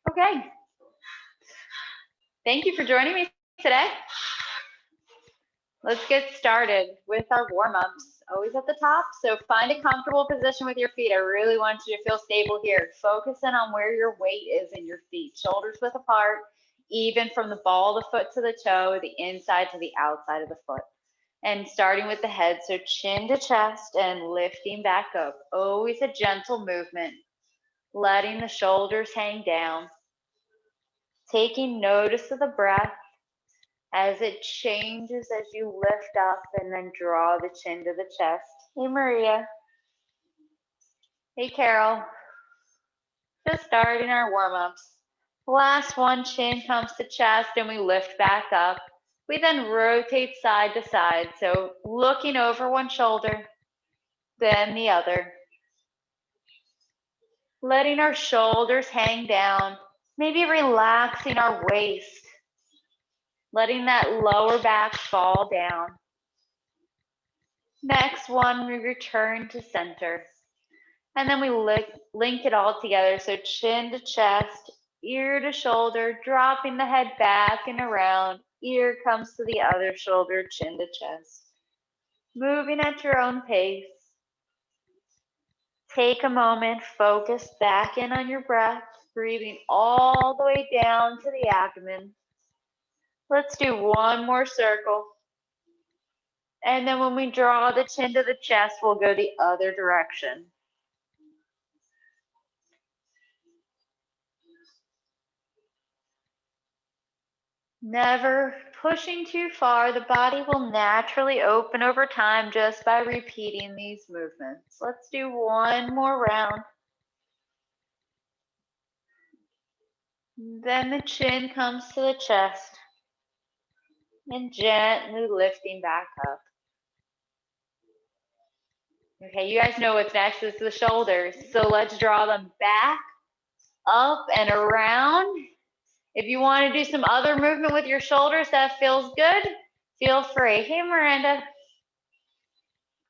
Okay. Thank you for joining me today. Let's get started with our warm-ups. Always at the top, so find a comfortable position with your feet. I really want you to feel stable here. Focus in on where your weight is in your feet. Shoulders width apart, even from the ball of the foot to the toe, the inside to the outside of the foot. And starting with the head, so chin to chest and lifting back up. Always a gentle movement, letting the shoulders hang down. Taking notice of the breath as it changes as you lift up and then draw the chin to the chest. Hey, Maria. Hey, Carol. Just starting our warm-ups. Last one, chin comes to chest and we lift back up. We then rotate side to side, so looking over one shoulder, then the other. Letting our shoulders hang down, maybe relaxing our waist. Letting that lower back fall down. Next one, we return to center. And then we link it all together. So chin to chest, ear to shoulder, dropping the head back and around. Ear comes to the other shoulder, chin to chest. Moving at your own pace. Take a moment, focus back in on your breath, breathing all the way down to the abdomen. Let's do one more circle. And then when we draw the chin to the chest, we'll go the other direction. Never pushing too far. The body will naturally open over time just by repeating these movements. Let's do one more round. Then the chin comes to the chest and gently lifting back up. Okay, you guys know what's next is the shoulders. So let's draw them back, up, and around. If you want to do some other movement with your shoulders that feels good, feel free. Hey, Miranda.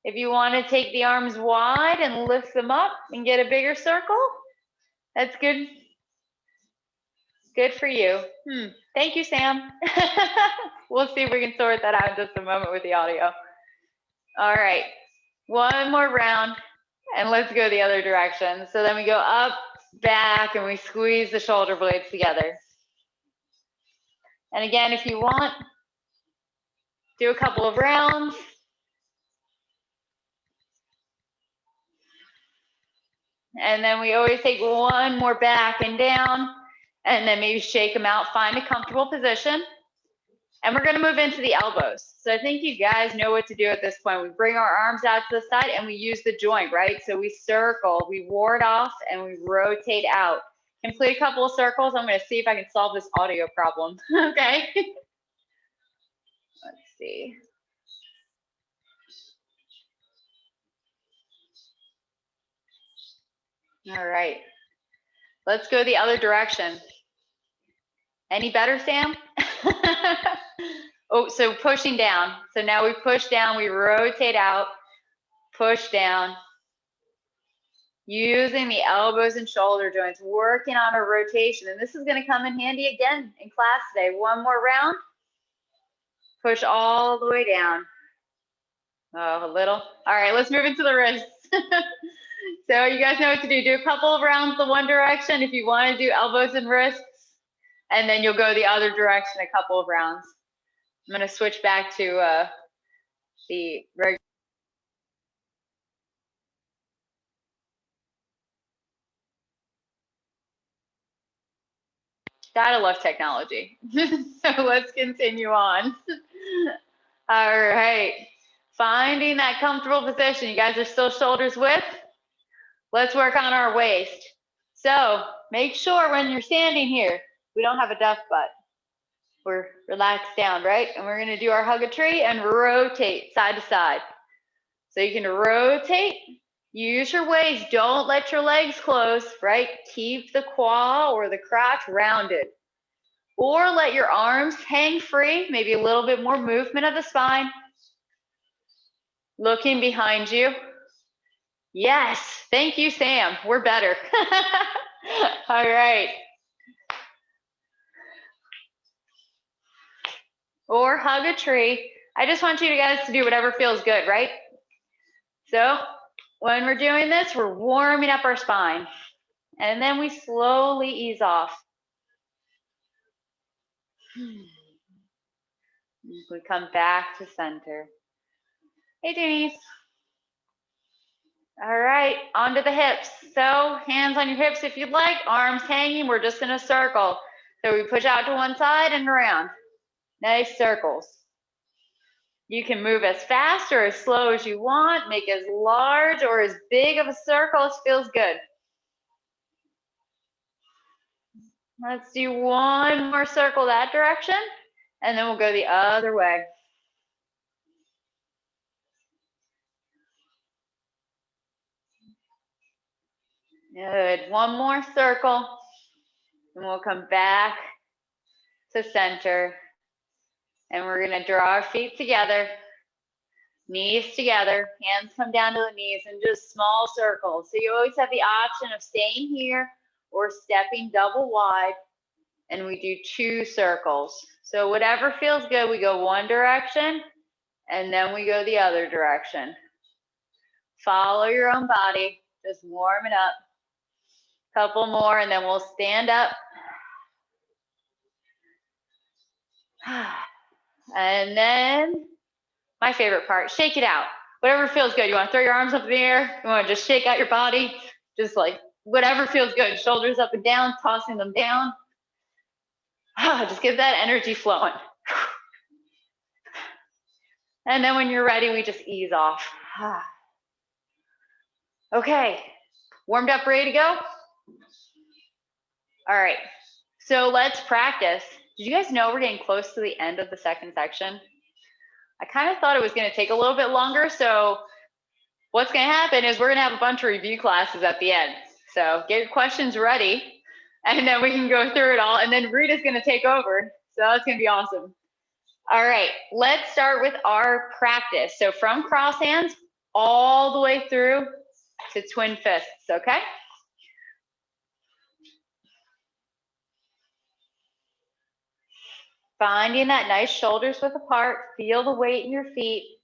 If you want to take the arms wide and lift them up and get a bigger circle, that's good. Good for you. Thank you, Sam. We'll see if we can sort that out in just a moment with the audio. All right, one more round, and let's go the other direction. So then we go up, back, and we squeeze the shoulder blades together. And again, if you want, do a couple of rounds. And then we always take one more back and down, and then maybe shake them out, find a comfortable position. And we're gonna move into the elbows. So I think you guys know what to do at this point. We bring our arms out to the side and we use the joint, right? So we circle, we ward off, and we rotate out. Complete a couple of circles. I'm gonna see if I can solve this audio problem, okay? Let's see. All right, let's go the other direction. Any better, Sam? Oh, so pushing down. So now we push down, we rotate out, push down. Using the elbows and shoulder joints, working on a rotation. And this is gonna come in handy again in class today. One more round. Push all the way down. Oh, a little. All right, let's move into the wrists. So you guys know what to do. Do a couple of rounds the one direction if you want to do elbows and wrists, and then you'll go the other direction a couple of rounds. I'm going to switch back to the regular. Gotta love technology. So let's continue on. All right. Finding that comfortable position. You guys are still shoulders width. Let's work on our waist. So make sure when you're standing here, we don't have a duck butt. We're relaxed down, right? And we're gonna do our hug a tree and rotate side to side. So you can rotate, use your waist, don't let your legs close, right? Keep the quad or the crotch rounded. Or let your arms hang free, maybe a little bit more movement of the spine. Looking behind you. Yes, thank you, Sam. We're better. All right. or hug a tree. I just want you guys to do whatever feels good, right? So when we're doing this, we're warming up our spine. And then we slowly ease off. We come back to center. Hey, Denise. All right, onto the hips. So hands on your hips if you'd like, arms hanging. We're just in a circle. So we push out to one side and around. Nice circles. You can move as fast or as slow as you want, make as large or as big of a circle as feels good. Let's do one more circle that direction, and then we'll go the other way. Good, one more circle, and we'll come back to center. And we're gonna draw our feet together, knees together, hands come down to the knees in just small circles. So you always have the option of staying here or stepping double wide, and we do 2 circles. So whatever feels good, we go one direction, and then we go the other direction. Follow your own body, just warm it up. Couple more, and then we'll stand up. And then my favorite part, shake it out. Whatever feels good. You want to throw your arms up in the air? You want to just shake out your body? Just like whatever feels good. Shoulders up and down, tossing them down. Just get that energy flowing. And then when you're ready, we just ease off. Okay, warmed up, ready to go? All right, so let's practice. Did you guys know we're getting close to the end of the second section? I kind of thought it was going to take a little bit longer, so what's going to happen is we're going to have a bunch of review classes at the end. So get your questions ready, and then we can go through it all, and then Rita's going to take over, so that's going to be awesome. All right, let's start with our practice. So from cross hands all the way through to twin fists, okay? Finding that nice shoulders width apart, feel the weight in your feet.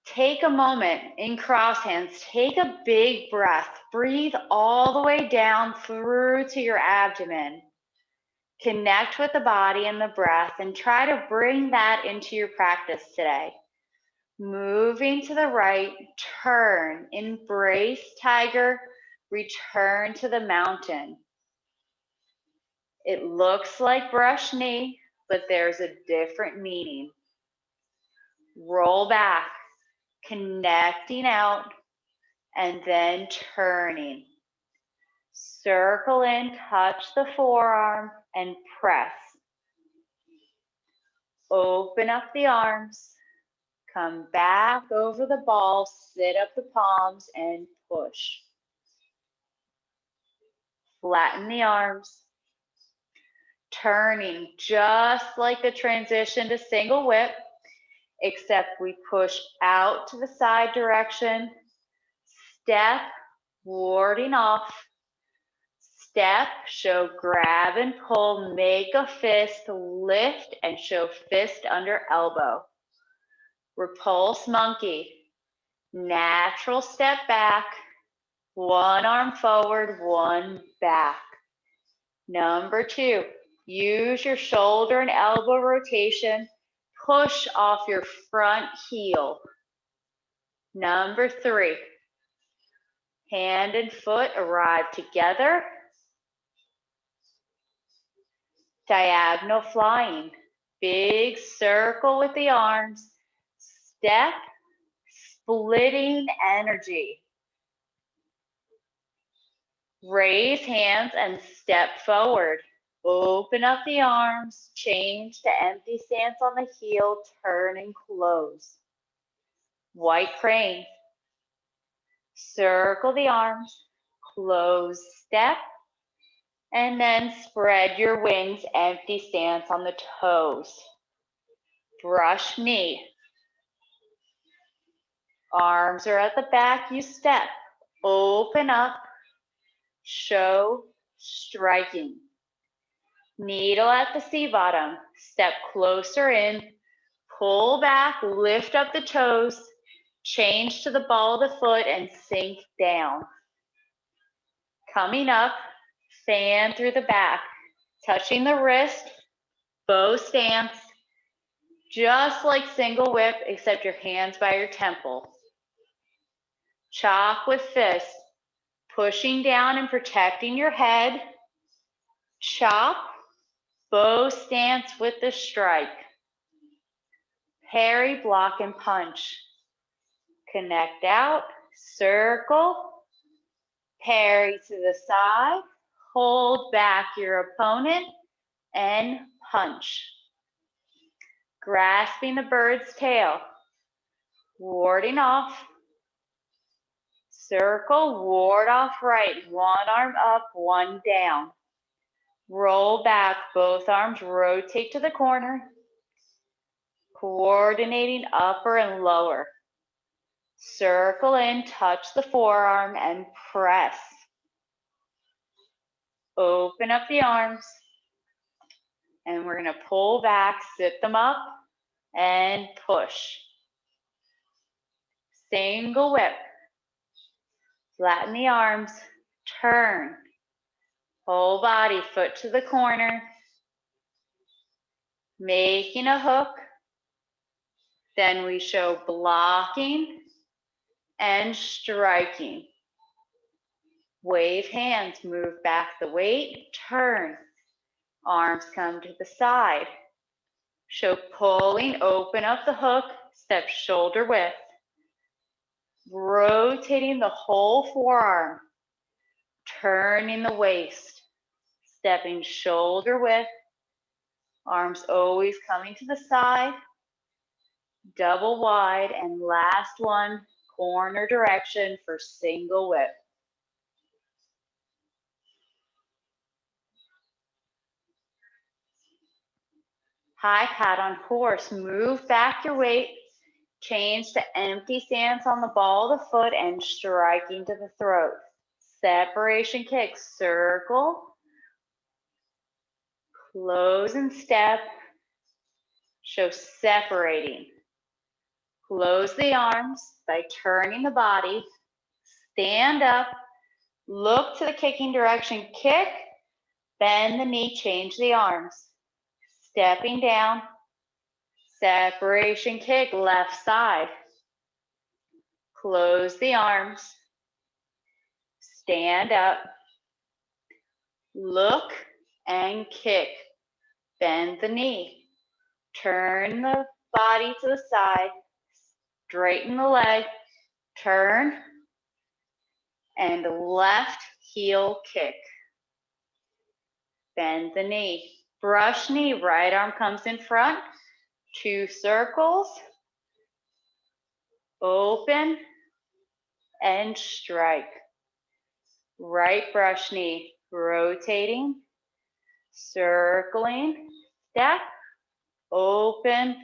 Take a moment in cross hands, take a big breath, breathe all the way down through to your abdomen. Connect with the body and the breath and try to bring that into your practice today. Moving to the right, turn, embrace tiger, return to the mountain. It looks like brush knee, but there's a different meaning. Roll back, connecting out, and then turning. Circle in, touch the forearm, and press. Open up the arms, come back over the ball, sit up the palms, and push. Flatten the arms. Turning just like the transition to single whip, except we push out to the side direction, step, warding off, step, show grab and pull, make a fist, lift and show fist under elbow. Repulse monkey, natural step back, one arm forward, one back. Number 2, use your shoulder and elbow rotation, push off your front heel. Number 3, hand and foot arrive together. Diagonal flying, big circle with the arms, step, splitting energy. Raise hands and step forward. Open up the arms, change to empty stance on the heel, turn and close. White crane. Circle the arms, close step, and then spread your wings, empty stance on the toes. Brush knee. Arms are at the back, you step. Open up, show, striking. Needle at the C bottom, step closer in, Pull back, lift up the toes, change to the ball of the foot and sink down. Coming up, fan through the back, touching the wrist, bow stance, just like single whip, except your hands by your temple. Chop with fist, pushing down and protecting your head. Chop, bow stance with the strike. Parry, block, and punch. Connect out, circle, parry to the side, hold back your opponent, and punch. Grasping the bird's tail, warding off, circle, ward off right, one arm up, one down. Roll back, both arms rotate to the corner, coordinating upper and lower. Circle in, touch the forearm, and press. Open up the arms, and we're going to pull back, sit them up, and push. Single whip. Flatten the arms, turn. Whole body, foot to the corner. Making a hook. Then we show blocking and striking. Wave hands, move back the weight, turn. Arms come to the side. Show pulling, open up the hook, step shoulder width. Rotating the whole forearm, turning the waist, stepping shoulder width, arms always coming to the side, double wide, and last one, corner direction for single whip. High pat on horse, move back your weight, change to empty stance on the ball of the foot and striking to the throat. Separation kick, circle, close and step, show separating. Close the arms by turning the body, stand up, look to the kicking direction, kick, bend the knee, change the arms. Stepping down, separation kick, left side. Close the arms, stand up, look and kick, bend the knee, turn the body to the side, straighten the leg, turn, and left heel kick. Bend the knee, brush knee, right arm comes in front, 2 circles, open, and strike. Right brush knee, rotating, circling, step, open,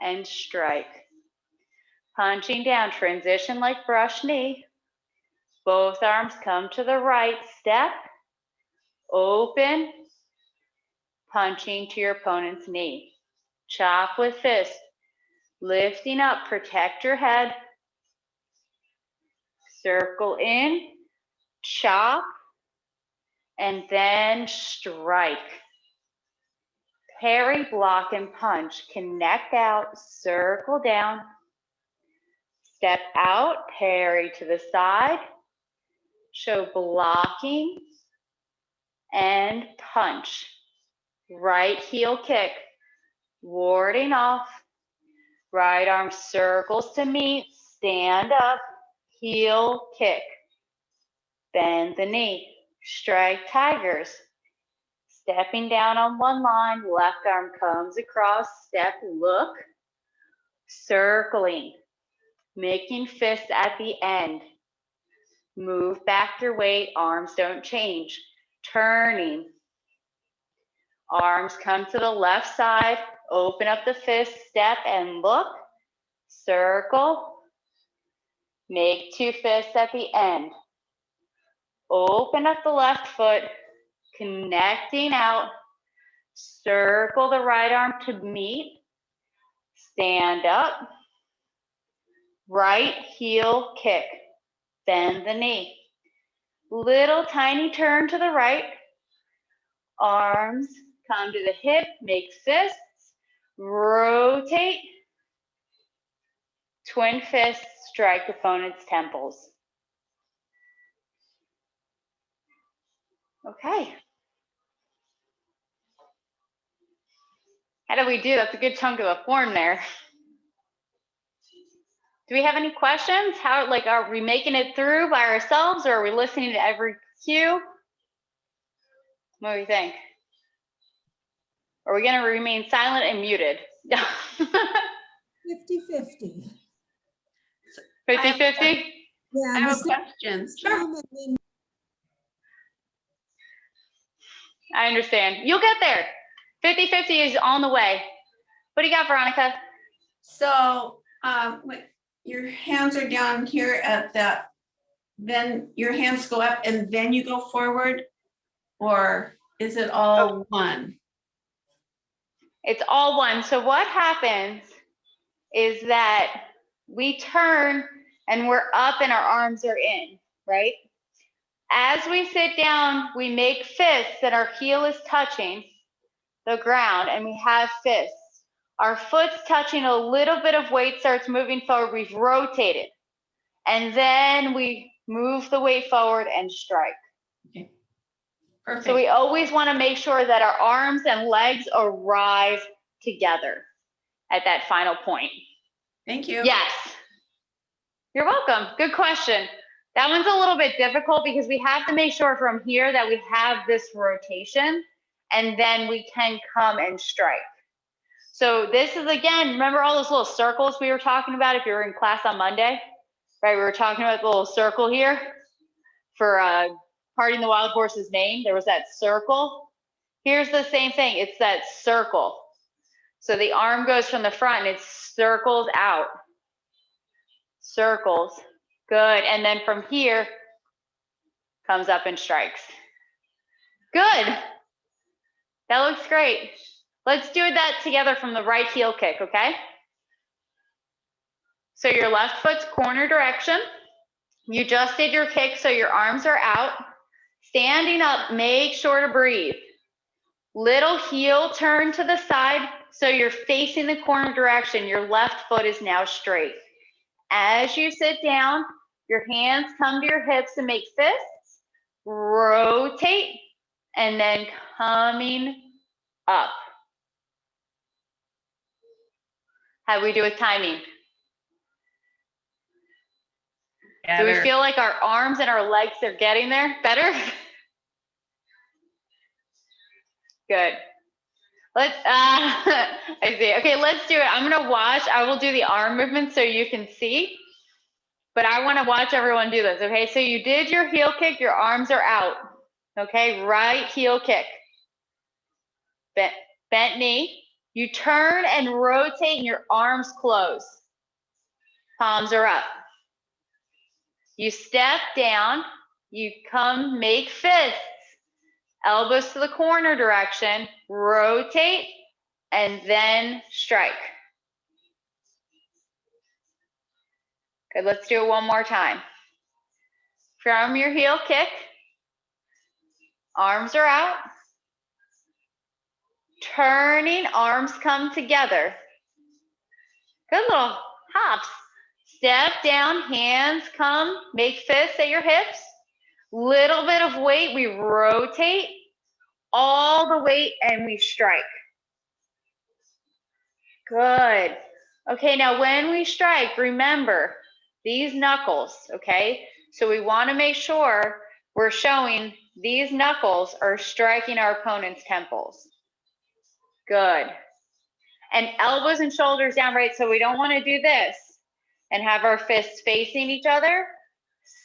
and strike. Punching down, transition like brush knee. Both arms come to the right, step, open, punching to your opponent's knee. Chop with fist, lifting up, protect your head. Circle in, chop, and then strike. Parry, block, and punch. Connect out, circle down. Step out, parry to the side. Show blocking and punch. Right heel kick, warding off. Right arm circles to meet, stand up, heel kick. Bend the knee, strike tigers. Stepping down on one line, left arm comes across, step, look, circling, making fists at the end. Move back your weight, arms don't change. Turning, arms come to the left side, open up the fist, step and look, circle, make 2 fists at the end. Open up the left foot, connecting out, circle the right arm to meet, stand up, right heel kick, bend the knee. Little tiny turn to the right, arms come to the hip, make fists, rotate, twin fists, strike opponent's temples. Okay. How do we do? That's a good chunk of the form there. Do we have any questions? How, like, are we making it through by ourselves, or are we listening to every cue? What do you think? Are we going to remain silent and muted? 50-50. 50-50? Yeah, I have a question. Sure. I understand. You'll get there. 50-50 is on the way. What do you got, Veronica? So your hands are down here at the, then your hands go up and then you go forward, or is it all one? It's all one. So what happens is that we turn and we're up and our arms are in, right? As we sit down, we make fists and our heel is touching the ground and we have fists. Our foot's touching, a little bit of weight starts moving forward, we've rotated. And then we move the weight forward and strike. Okay. Perfect. So we always want to make sure that our arms and legs arrive together at that final point. Thank you. Yes. You're welcome. Good question. That one's a little bit difficult because we have to make sure from here that we have this rotation and then we can come and strike. So this is, again, remember all those little circles we were talking about if you were in class on Monday? Right, we were talking about the little circle here for parting the wild horse's mane. There was that circle. Here's the same thing. It's that circle. So the arm goes from the front and it circles out. Circles. Good. And then from here, comes up and strikes. Good. That looks great. Let's do that together from the right heel kick, okay? So your left foot's corner direction. You just did your kick, so your arms are out. Standing up, make sure to breathe. Little heel turn to the side, so you're facing the corner direction. Your left foot is now straight. As you sit down, your hands come to your hips and make fists. Rotate, and then coming up. How do we do with timing? Better. Do we feel like our arms and our legs are getting there? Better? Good. Let's, I see. Okay, let's do it. I'm gonna watch. I will do the arm movement so you can see, but I wanna watch everyone do this, okay? So you did your heel kick, your arms are out, okay? Right heel kick. Bent knee. You turn and rotate and your arms close. Palms are up. You step down, you come, make fists. Elbows to the corner direction, rotate, and then strike. Good, let's do it one more time. From your heel kick, arms are out. Turning, arms come together. Good little hops. Step down, hands come, make fists at your hips. Little bit of weight, we rotate all the weight and we strike. Good. Okay, now when we strike, remember these knuckles, okay? So we want to make sure we're showing these knuckles are striking our opponent's temples. Good. And elbows and shoulders down, right? So we don't want to do this and have our fists facing each other.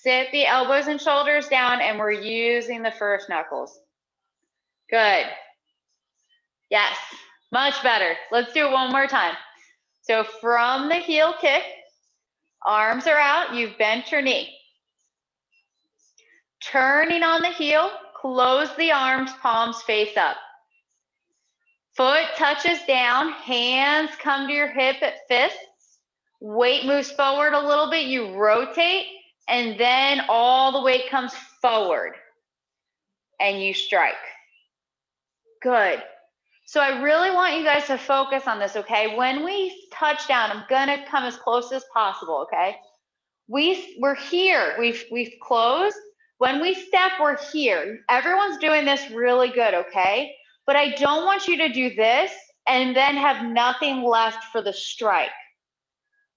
Sit the elbows and shoulders down and we're using the first knuckles. Good. Yes, much better. Let's do it one more time. So from the heel kick, arms are out, you've bent your knee. Turning on the heel, close the arms, palms face up. Foot touches down, hands come to your hip at fists. Weight moves forward a little bit, you rotate, and then all the weight comes forward and you strike. Good. So I really want you guys to focus on this, okay? When we touch down, I'm gonna come as close as possible, okay? We're here, we've closed. When we step, we're here. Everyone's doing this really good, okay? But I don't want you to do this and then have nothing left for the strike.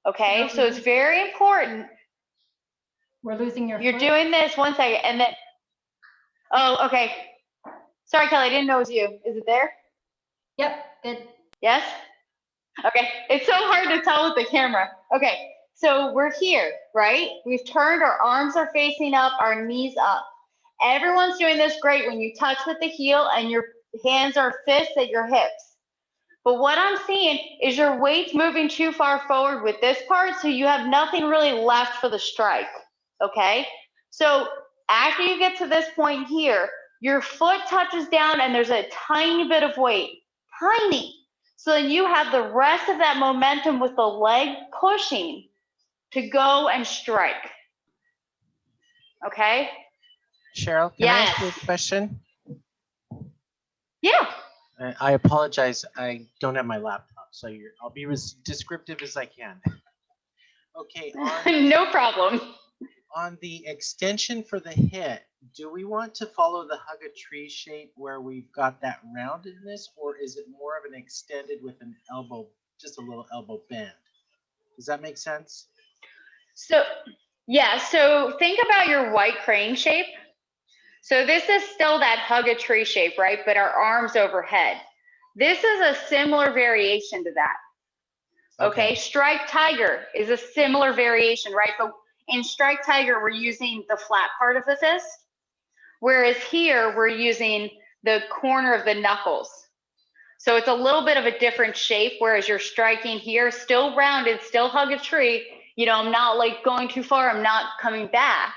Okay, so it's very important. We're losing your You're foot. doing this 1 second and then, oh, okay. Sorry, Kelly, I didn't know it was you. Is it there? Yep, good. Yes? Okay, it's so hard to tell with the camera. Okay, so we're here, right? We've turned, our arms are facing up, our knees up. Everyone's doing this great when you touch with the heel and your hands are fists at your hips. But what I'm seeing is your weight's moving too far forward with this part, so you have nothing really left for the strike, okay? So after you get to this point here, your foot touches down and there's a tiny bit of weight, tiny. So then you have the rest of that momentum with the leg pushing to go and strike, okay? Cheryl, can I ask you a question? Yeah. I apologize, I don't have my laptop, so I'll be as descriptive as I can. Okay, No problem. on the extension for the hip, do we want to follow the hug a tree shape where we've got that roundedness, or is it more of an extended with an elbow, just a little elbow bend? Does that make sense? So, yeah, so think about your white crane shape. So this is still that hug a tree shape, right? But our arms overhead. This is a similar variation to that. Okay, strike tiger is a similar variation, right? But in strike tiger, we're using the flat part of the fist, whereas here we're using the corner of the knuckles. So it's a little bit of a different shape, whereas you're striking here, still rounded, still hug a tree. You know, I'm not like going too far, I'm not coming back.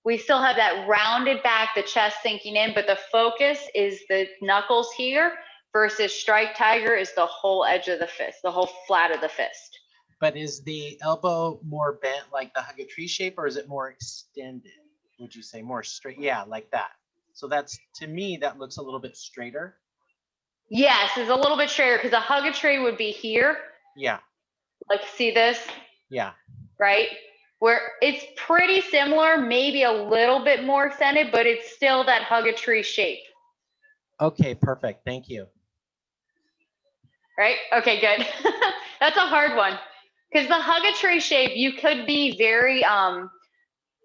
We still have that rounded back, the chest sinking in, but the focus is the knuckles here versus strike tiger is the whole edge of the fist, the whole flat of the fist. But is the elbow more bent like the hug a tree shape, or is it more extended? Would you say more straight? Yeah, like that. So that's, to me, that looks a little bit straighter. Yes, it's a little bit straighter because a hug a tree would be here. Yeah. Like, see this? Yeah. Right? Where it's pretty similar, maybe a little bit more extended, but it's still that hug a tree shape. Okay, perfect. Thank you. Right? Okay, good. That's a hard one. Because the hug a tree shape, you could be very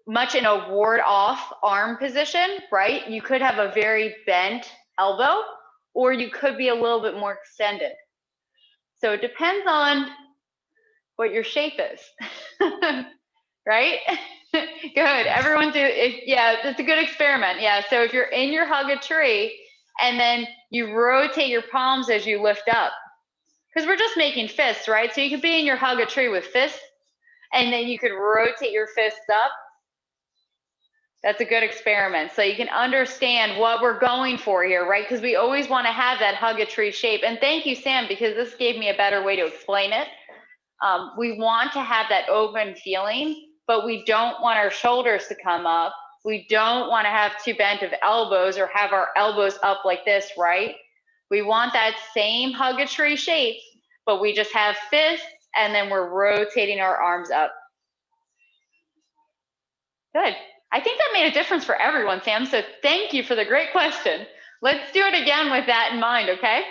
much in a ward off arm position, right? You could have a very bent elbow, or you could be a little bit more extended. So it depends on what your shape is. Right? Good. Everyone do it. Yeah, it's a good experiment. Yeah. So if you're in your hug a tree and then you rotate your palms as you lift up, because we're just making fists, right? So you could be in your hug a tree with fists and then you could rotate your fists up. That's a good experiment. So you can understand what we're going for here, right? Because we always want to have that hug a tree shape. And thank you, Sam, because this gave me a better way to explain it. We want to have that open feeling, but we don't want our shoulders to come up. We don't want to have too bent of elbows or have our elbows up like this, right? We want that same hug a tree shape, but we just have fists and then we're rotating our arms up. Good. I think that made a difference for everyone, Sam. So thank you for the great question. Let's do it again with that in mind, okay?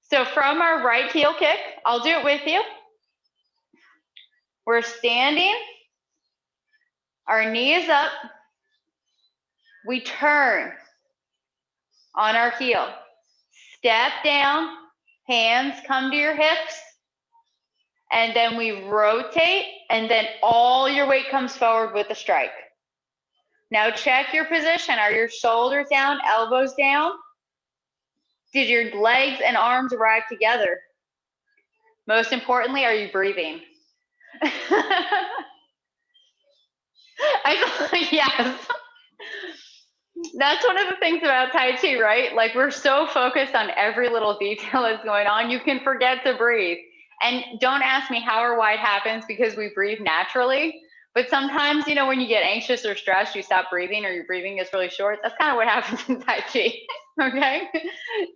So from our right heel kick, I'll do it with you. We're standing, our knee is up, we turn on our heel, step down, hands come to your hips, and then we rotate, and then all your weight comes forward with the strike. Now check your position. Are your shoulders down, elbows down? Did your legs and arms arrive together? Most importantly, are you breathing? Yes. That's one of the things about Tai Chi, right? Like we're so focused on every little detail that's going on, you can forget to breathe. And don't ask me how or why it happens because we breathe naturally. But sometimes, you know, when you get anxious or stressed, you stop breathing or your breathing gets really short. That's kind of what happens in Tai Chi. Okay.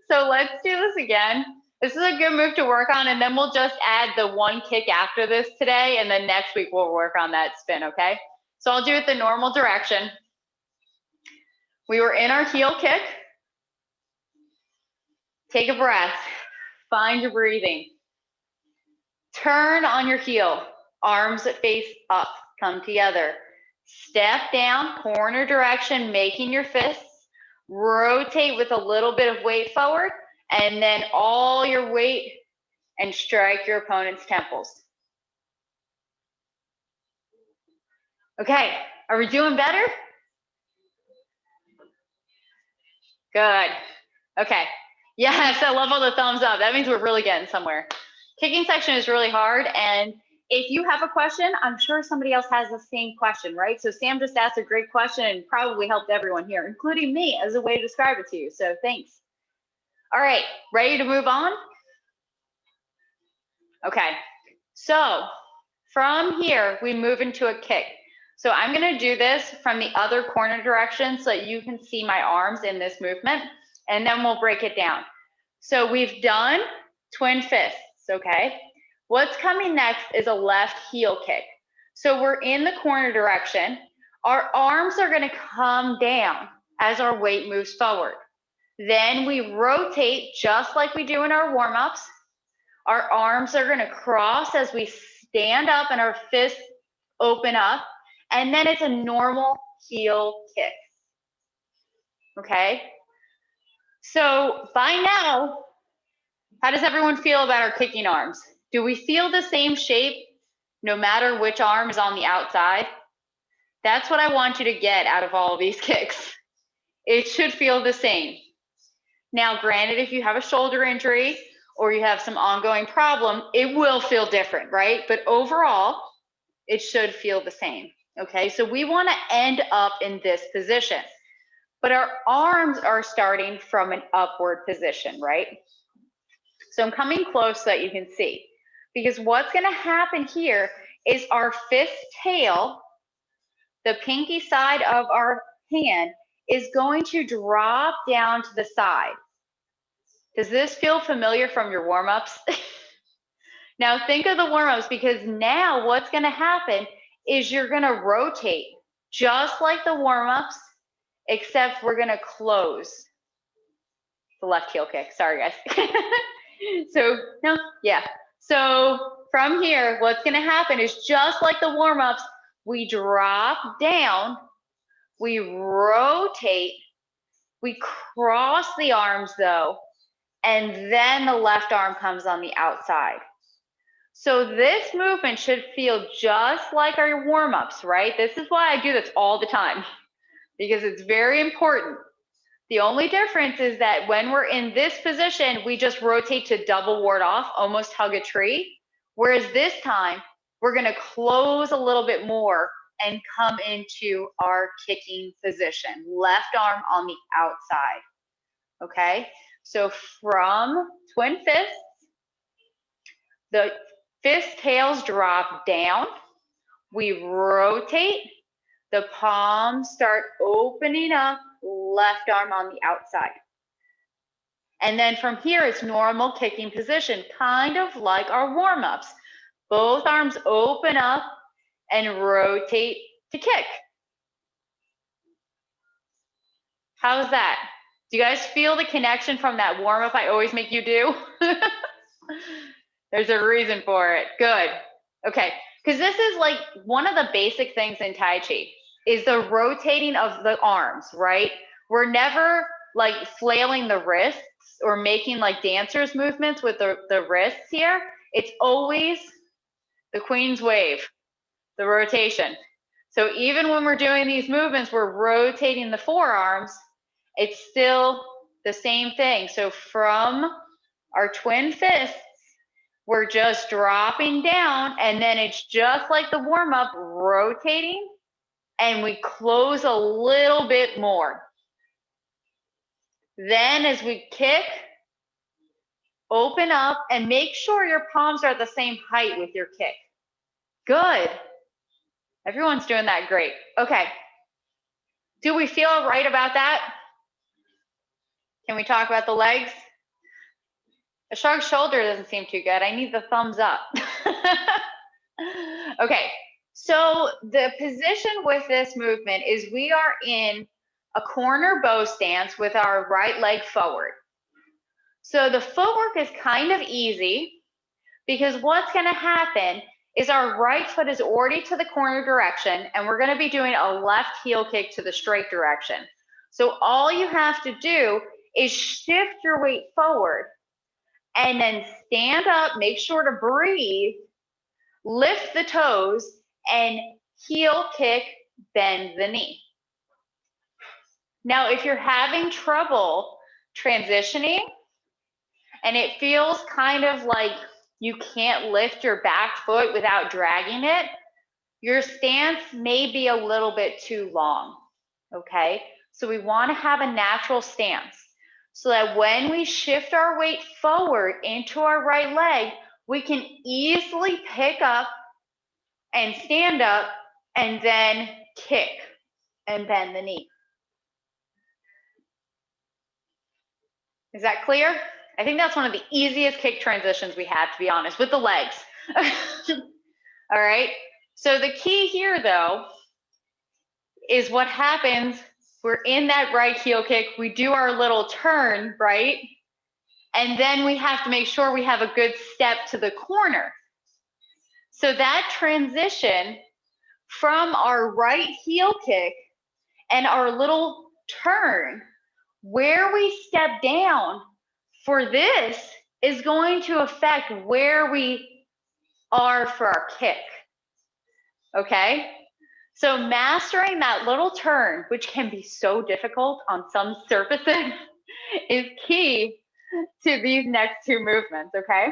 So let's do this again. This is a good move to work on. And then we'll just add the one kick after this today. And then next week we'll work on that spin. Okay. So I'll do it the normal direction. We were in our heel kick. Take a breath. Find your breathing. Turn on your heel. Arms that face up. Come together. Step down, corner direction, making your fists. Rotate with a little bit of weight forward. And then all your weight and strike your opponent's temples. Okay, are we doing better? Good. Okay. Yes, I love all the thumbs up. That means we're really getting somewhere. Kicking section is really hard. And if you have a question, I'm sure somebody else has the same question, right? So Sam just asked a great question and probably helped everyone here, including me, as a way to describe it to you. So thanks. All right, ready to move on? Okay, so from here, we move into a kick. So I'm gonna do this from the other corner direction so that you can see my arms in this movement, and then we'll break it down. So we've done twin fists, okay? What's coming next is a left heel kick. So we're in the corner direction. Our arms are gonna come down as our weight moves forward. Then we rotate just like we do in our warm-ups. Our arms are gonna cross as we stand up and our fists open up. And then it's a normal heel kick. Okay? So by now, how does everyone feel about our kicking arms? Do we feel the same shape no matter which arm is on the outside? That's what I want you to get out of all of these kicks. It should feel the same. Now, granted, if you have a shoulder injury or you have some ongoing problem, it will feel different, right? But overall, it should feel the same. Okay, so we want to end up in this position, but our arms are starting from an upward position, right? So I'm coming close so that you can see, because what's going to happen here is our fist tail, the pinky side of our hand, is going to drop down to the side. Does this feel familiar from your warm-ups? Now think of the warm-ups, because now what's going to happen is you're going to rotate just like the warm-ups, except we're going to close the left heel kick. Sorry, guys. So, no, yeah. So from here, what's going to happen is just like the warm-ups, we drop down, we rotate, we cross the arms though, and then the left arm comes on the outside. So this movement should feel just like our warm-ups, right? This is why I do this all the time, because it's very important. The only difference is that when we're in this position, we just rotate to double ward off, almost hug a tree. Whereas this time, we're gonna close a little bit more and come into our kicking position, left arm on the outside, okay? So from twin fists, the fist tails drop down, we rotate, the palms start opening up, left arm on the outside. And then from here, it's normal kicking position, kind of like our warm-ups. Both arms open up and rotate to kick. How's that? Do you guys feel the connection from that warm-up I always make you do? There's a reason for it. Good. Okay, because this is like one of the basic things in Tai Chi is the rotating of the arms, right? We're never like flailing the wrists or making like dancers movements with the wrists here. It's always the Queen's wave, the rotation. So even when we're doing these movements, we're rotating the forearms, it's still the same thing. So from our twin fists, we're just dropping down, and then it's just like the warm-up, rotating, and we close a little bit more. Then as we kick, open up and make sure your palms are at the same height with your kick. Good. Everyone's doing that great. Okay. Do we feel all right about that? Can we talk about the legs? A shrug shoulder doesn't seem too good. I need the thumbs up. Okay, so the position with this movement is we are in a corner bow stance with our right leg forward. So the footwork is kind of easy because what's going to happen is our right foot is already to the corner direction and we're going to be doing a left heel kick to the straight direction. So all you have to do is shift your weight forward and then stand up, make sure to breathe, lift the toes, and heel kick, bend the knee. Now, if you're having trouble transitioning and it feels kind of like you can't lift your back foot without dragging it, your stance may be a little bit too long, okay? So we want to have a natural stance so that when we shift our weight forward into our right leg, we can easily pick up and stand up and then kick and bend the knee. Is that clear? I think that's one of the easiest kick transitions we have, to be honest, with the legs. All right. So the key here, though, is what happens. We're in that right heel kick. We do our little turn, right? And then we have to make sure we have a good step to the corner. So that transition from our right heel kick and our little turn, where we step down for this is going to affect where we are for our kick. Okay? So mastering that little turn, which can be so difficult on some surfaces, is key to these next two movements, okay?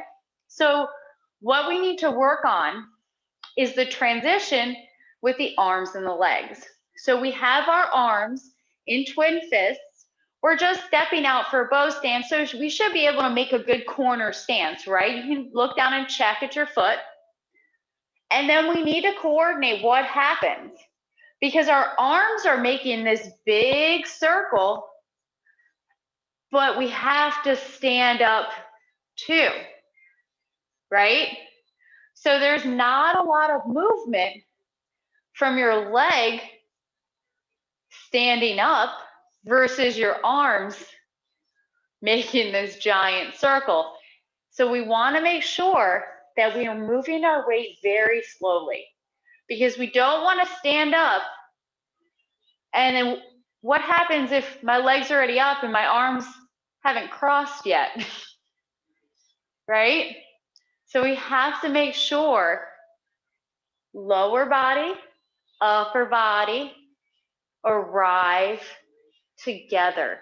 So what we need to work on is the transition with the arms and the legs. So we have our arms in twin fists. We're just stepping out for a bow stance, so we should be able to make a good corner stance, right? You can look down and check at your foot. And then we need to coordinate what happens because our arms are making this big circle, but we have to stand up too, right? So there's not a lot of movement from your leg standing up versus your arms making this giant circle. So we want to make sure that we are moving our weight very slowly because we don't want to stand up and then what happens if my legs are already up and my arms haven't crossed yet, right? So we have to make sure lower body, upper body arrive together.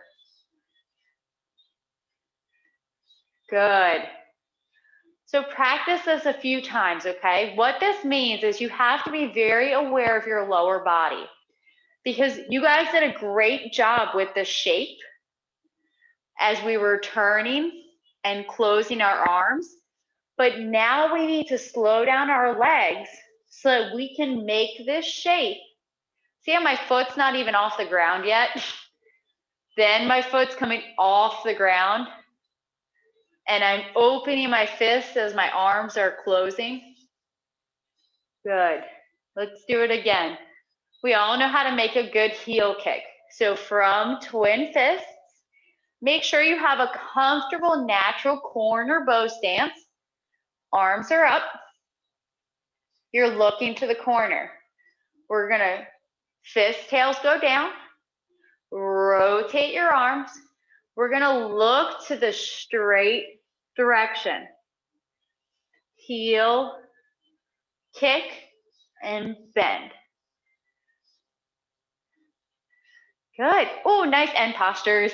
Good. So practice this a few times, okay? What this means is you have to be very aware of your lower body because you guys did a great job with the shape as we were turning and closing our arms, but now we need to slow down our legs so that we can make this shape. See how my foot's not even off the ground yet? Then my foot's coming off the ground and I'm opening my fists as my arms are closing. Good. Let's do it again. We all know how to make a good heel kick. So from twin fists, make sure you have a comfortable natural corner bow stance. Arms are up. You're looking to the corner. We're gonna fist tails go down. Rotate your arms. We're gonna look to the straight direction. Heel, kick, and bend. Good. Oh, nice end postures.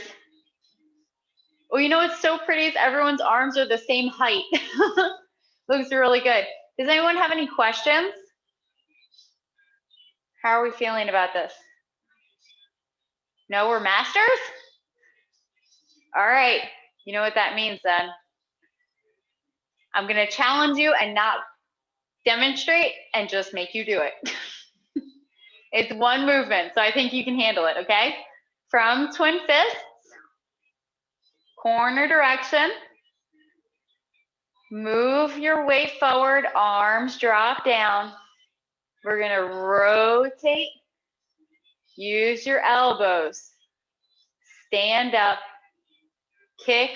Oh, you know what's so pretty is everyone's arms are the same height. Looks really good. Does anyone have any questions? How are we feeling about this? No, we're masters? All right, you know what that means then. I'm gonna challenge you and not demonstrate and just make you do it. It's one movement, so I think you can handle it, okay? From twin fists, corner direction, move your weight forward, arms drop down. We're gonna rotate, use your elbows, stand up, kick,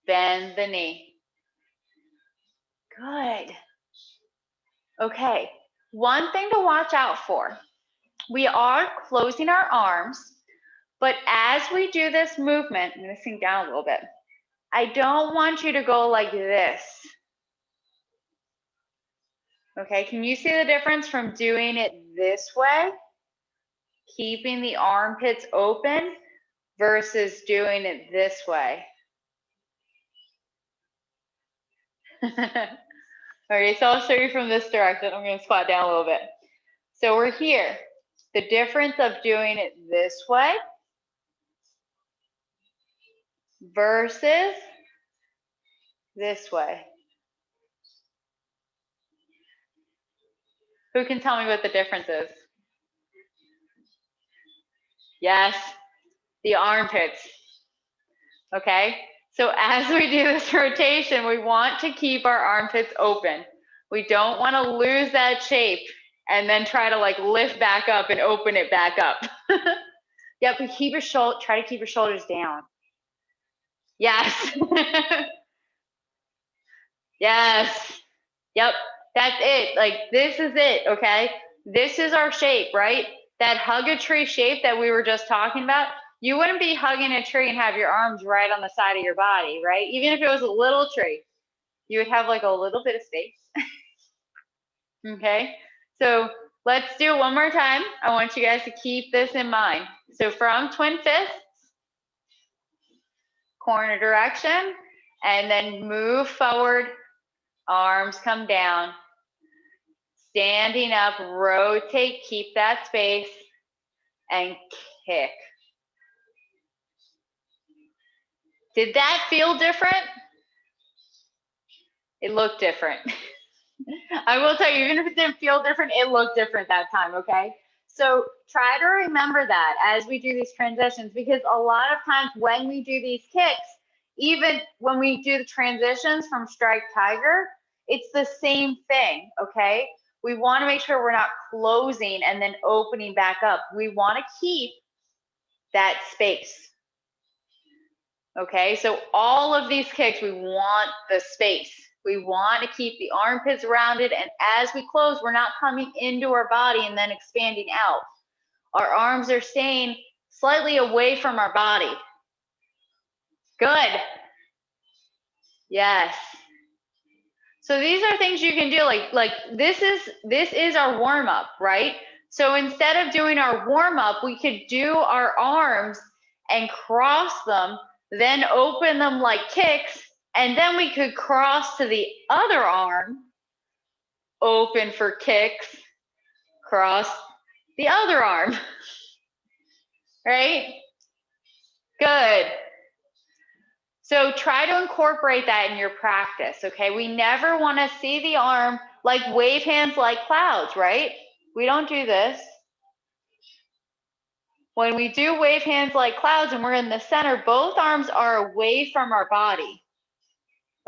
bend the knee. Good. Okay, one thing to watch out for. We are closing our arms, but as we do this movement, I'm gonna sink down a little bit. I don't want you to go like this. Okay, can you see the difference from doing it this way, keeping the armpits open, versus doing it this way? Okay, so I'll show you from this direction. I'm gonna squat down a little bit. So we're here. The difference of doing it this way versus this way. Who can tell me what the difference is? Yes, the armpits. Okay, so as we do this rotation, we want to keep our armpits open. We don't want to lose that shape and then try to like lift back up and open it back up. Yep, keep your shoulder, try to keep your shoulders down. Yes. Yes. Yep, that's it. Like this is it, okay? This is our shape, right? That hug a tree shape that we were just talking about. You wouldn't be hugging a tree and have your arms right on the side of your body, right? Even if it was a little tree, you would have like a little bit of space. Okay, so let's do it one more time. I want you guys to keep this in mind. So from twin fists, corner direction, and then move forward, arms come down, standing up, rotate, keep that space, and kick. Did that feel different? It looked different. I will tell you, even if it didn't feel different, it looked different that time, okay? So try to remember that as we do these transitions, because a lot of times when we do these kicks, even when we do the transitions from strike tiger, it's the same thing, okay? We want to make sure we're not closing and then opening back up. We want to keep that space. Okay, so all of these kicks, we want the space. We want to keep the armpits rounded, and as we close, we're not coming into our body and then expanding out. Our arms are staying slightly away from our body. Good. Yes. So these are things you can do, like this is our warm-up, right? So instead of doing our warm-up, we could do our arms and cross them, then open them like kicks, and then we could cross to the other arm, open for kicks, cross the other arm, right? Good. So try to incorporate that in your practice, okay? We never want to see the arm like wave hands like clouds, right? We don't do this. When we do wave hands like clouds and we're in the center, both arms are away from our body,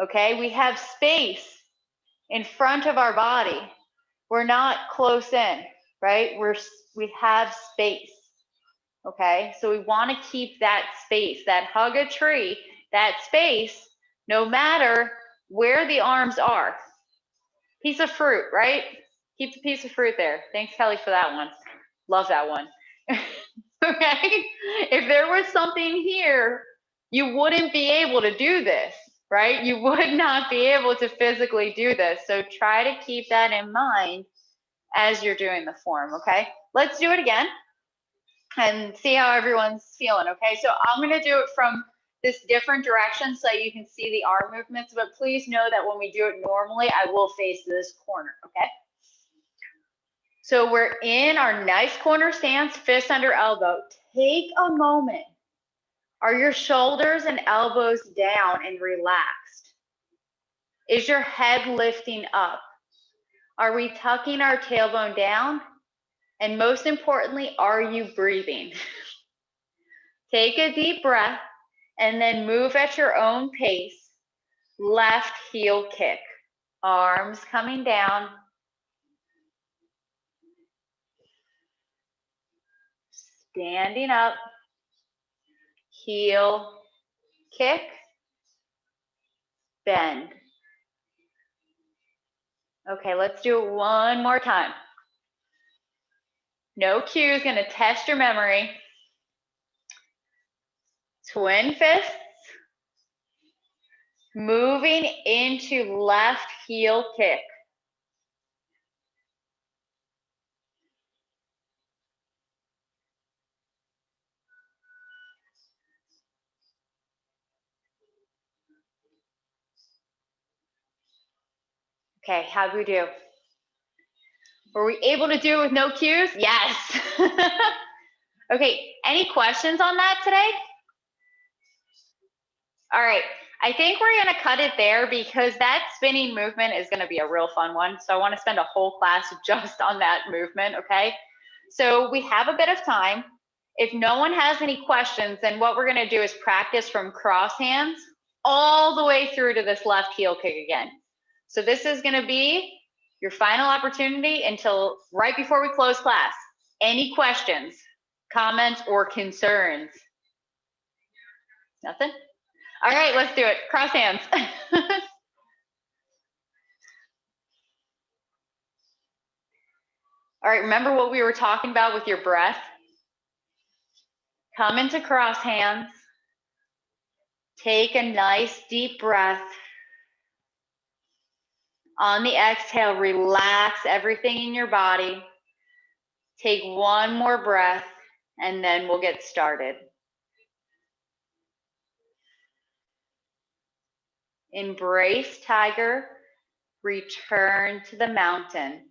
okay? We have space in front of our body. We're not close in, right? We have space, okay? So we want to keep that space, that hug a tree, that space, no matter where the arms are. Piece of fruit, right? Keep the piece of fruit there. Thanks, Kelly, for that one. Love that one. Okay? If there was something here, you wouldn't be able to do this, right? You would not be able to physically do this. So try to keep that in mind as you're doing the form, okay? Let's do it again and see how everyone's feeling, okay? So I'm gonna do it from this different direction so you can see the arm movements, but please know that when we do it normally, I will face this corner, okay? So we're in our nice corner stance, fist under elbow. Take a moment. Are your shoulders and elbows down and relaxed? Is your head lifting up? Are we tucking our tailbone down? And most importantly, are you breathing? Take a deep breath and then move at your own pace. Left heel kick. Arms coming down. Standing up. Heel kick. Bend. Okay, let's do it one more time. No cues, gonna test your memory. Twin fists. Moving into left heel kick. Okay, how'd we do? Were we able to do it with no cues? Yes. Okay, any questions on that today? All right, I think we're gonna cut it there because that spinning movement is gonna be a real fun one. So I wanna spend a whole class just on that movement, okay? So we have a bit of time. If no one has any questions, then what we're gonna do is practice from cross hands all the way through to this left heel kick again. So this is gonna be your final opportunity until right before we close class. Any questions, comments, or concerns? Nothing? All right, let's do it. Cross hands. All right, remember what we were talking about with your breath? Come into cross hands. Take a nice deep breath. On the exhale, relax everything in your body. Take one more breath, and then we'll get started. Embrace tiger. Return to the mountain.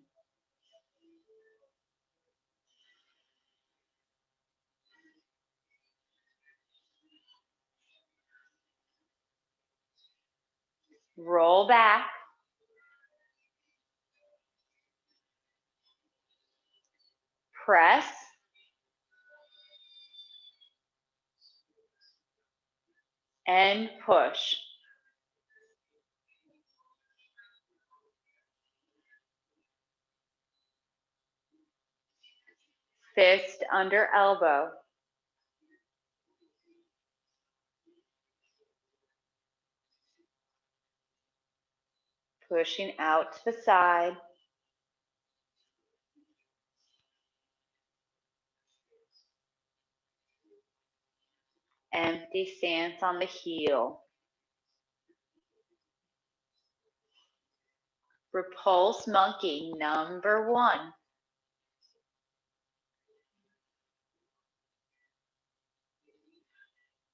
Roll back. Press. And push. Fist under elbow. Pushing out to the side. Empty stance on the heel. Repulse monkey number 1.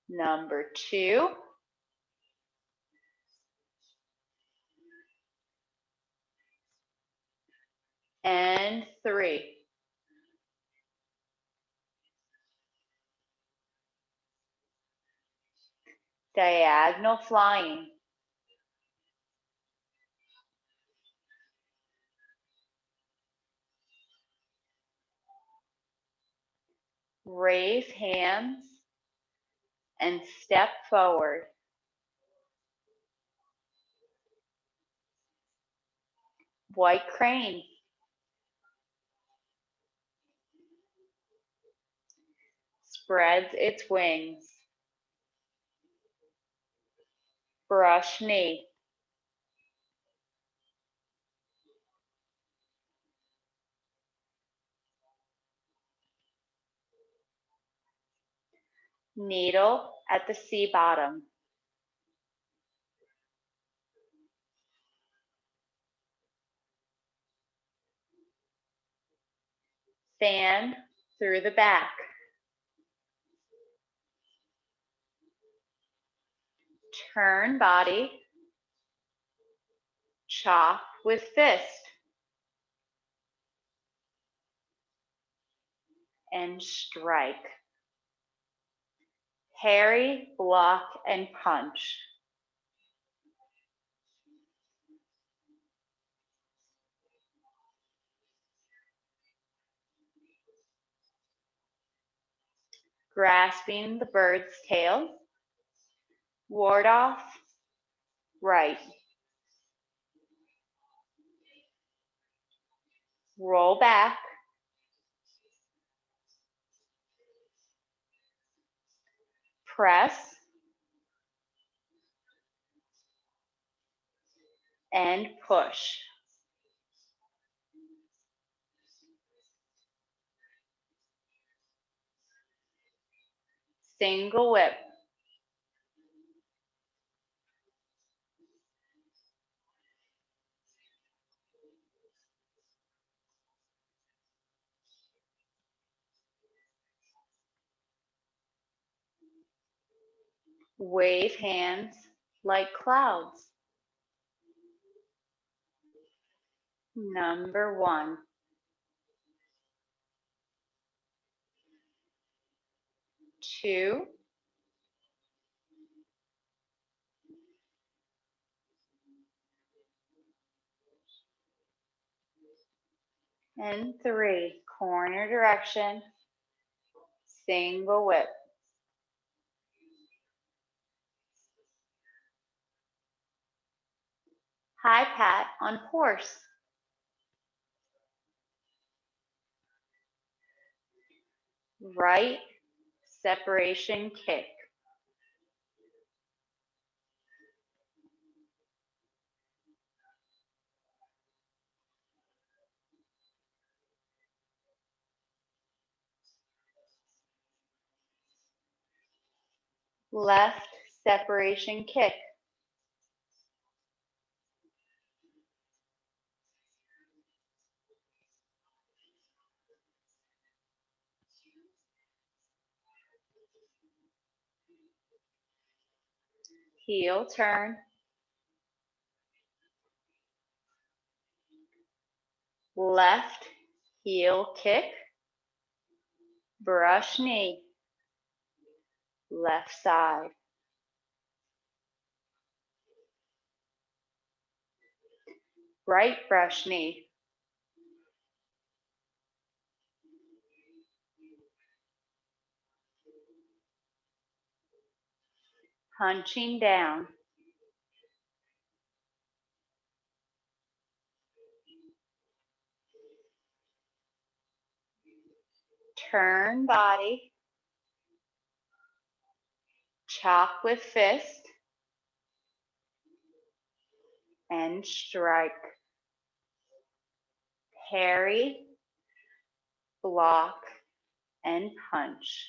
Number 2. And 3. Diagonal flying. Raise hands and step forward. White crane. Spreads its wings. Brush knee. Needle at the C bottom. Fan through the back. Turn body. Chop with fist. And strike. parry, block, and punch. Grasping the bird's tail, ward off, right. Roll back, press, and push. Single whip. Wave hands like clouds. Number 1. 2. And 3. Corner direction. Single whip. High pat on horse. Right separation kick. Left separation kick. Heel turn. Left heel kick. Brush knee. Left side. Right brush knee. Punching down. Turn body. Chop with fist. And strike. Parry, block, and punch.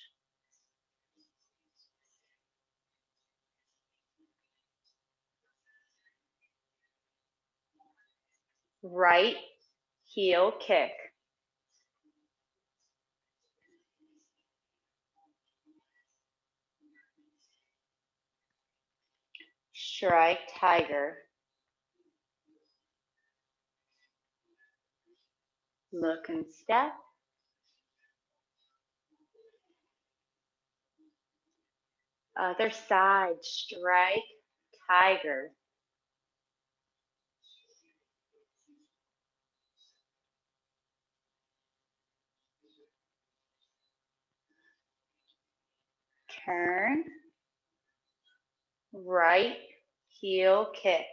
Right heel kick. Strike tiger. Look and step. Other side, strike tiger. Turn. Right heel kick.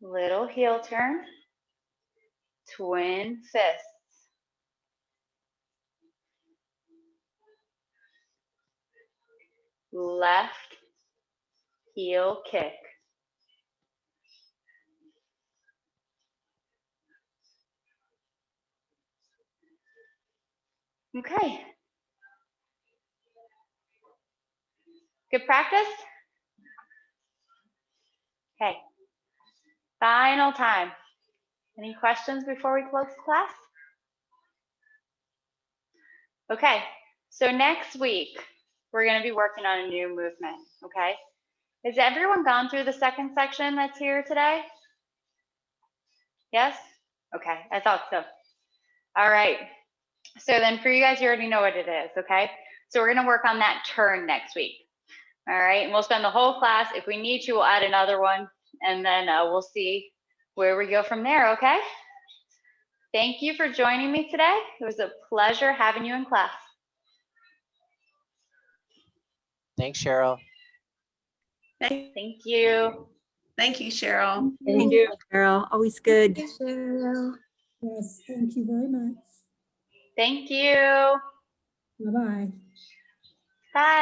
Little heel turn. Twin fists. Left heel kick. Okay. Good practice? Okay. Final time. Any questions before we close class? Okay, so next week, we're gonna be working on a new movement, okay? Has everyone gone through the second section that's here today? Yes? Okay, I thought so. All right. So then for you guys, you already know what it is, okay? So we're gonna work on that turn next week. All right, and we'll spend the whole class. If we need to, we'll add another one, and then we'll see where we go from there, okay? Thank you for joining me today. It was a pleasure having you in class. Thanks, Cheryl. Thank Thank you. thank you, Cheryl. Thank you, Cheryl. Always good. Cheryl. Yes, thank you very much. Thank you. Bye-bye. Bye.